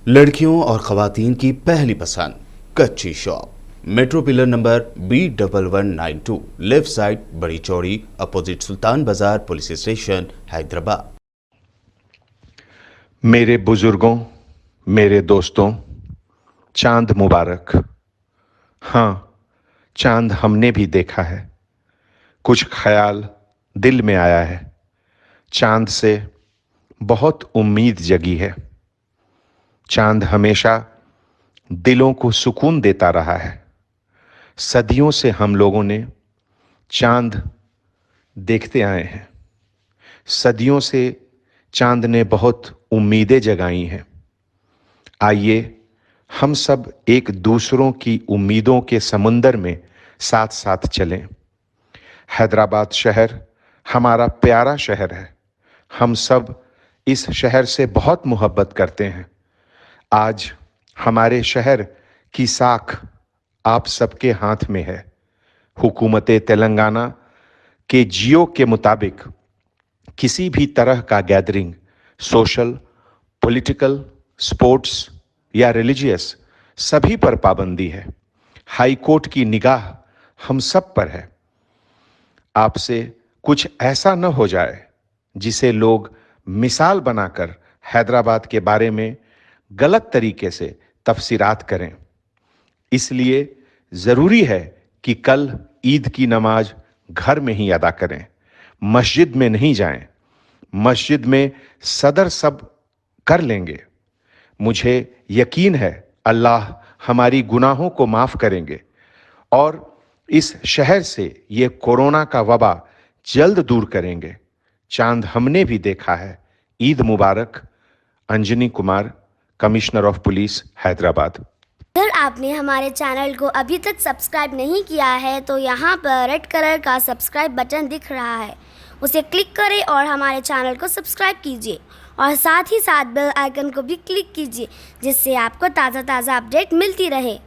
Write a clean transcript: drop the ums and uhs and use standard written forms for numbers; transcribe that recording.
लड़कियों और ख़वातीन की पहली पसंद कच्ची shop, metro pillar number B1192, left side, बड़ी चौड़ी, अपोजिट सुल्तान बाजार पुलिस स्टेशन, हैदराबाद। मेरे बुजुर्गों, मेरे दोस्तों, चांद मुबारक। हाँ, चांद हमने भी देखा है। कुछ ख्याल दिल में आया है। चांद से बहुत उम्मीद जगी है। चांद हमेशा दिलों को सुकून देता रहा है। सदियों से हम लोगों ने चांद देखते आए हैं। सदियों से चांद ने बहुत उम्मीदें जगाई हैं। आइए हम सब एक दूसरों की उम्मीदों के समुंदर में साथ साथ चलें। हैदराबाद शहर हमारा प्यारा शहर है। हम सब इस शहर से बहुत मोहब्बत करते हैं। आज हमारे शहर की साख आप सबके हाथ में है। हुकूमत तेलंगाना के जियो के मुताबिक किसी भी तरह का गैदरिंग, सोशल, पॉलिटिकल, स्पोर्ट्स या रिलीजियस, सभी पर पाबंदी है। हाई कोर्ट की निगाह हम सब पर है। आपसे कुछ ऐसा न हो जाए जिसे लोग मिसाल बनाकर हैदराबाद के बारे में गलत तरीके से तफसीरात करें। इसलिए ज़रूरी है कि कल ईद की नमाज घर में ही अदा करें, मस्जिद में नहीं जाएं। मस्जिद में सदर सब कर लेंगे। मुझे यकीन है अल्लाह हमारी गुनाहों को माफ़ करेंगे और इस शहर से ये कोरोना का वबा जल्द दूर करेंगे। चांद हमने भी देखा है। Eid Mubarak. Anjani Kumar, commissioner of police, Hyderabad. अगर आपने हमारे चैनल को अभी तक सब्सक्राइब नहीं किया है तो यहाँ पर रेड कलर का सब्सक्राइब बटन दिख रहा है, उसे क्लिक करें और हमारे चैनल को सब्सक्राइब कीजिए और साथ ही साथ बेल आइकन को भी क्लिक कीजिए, जिससे आपको ताज़ा अपडेट मिलती रहे।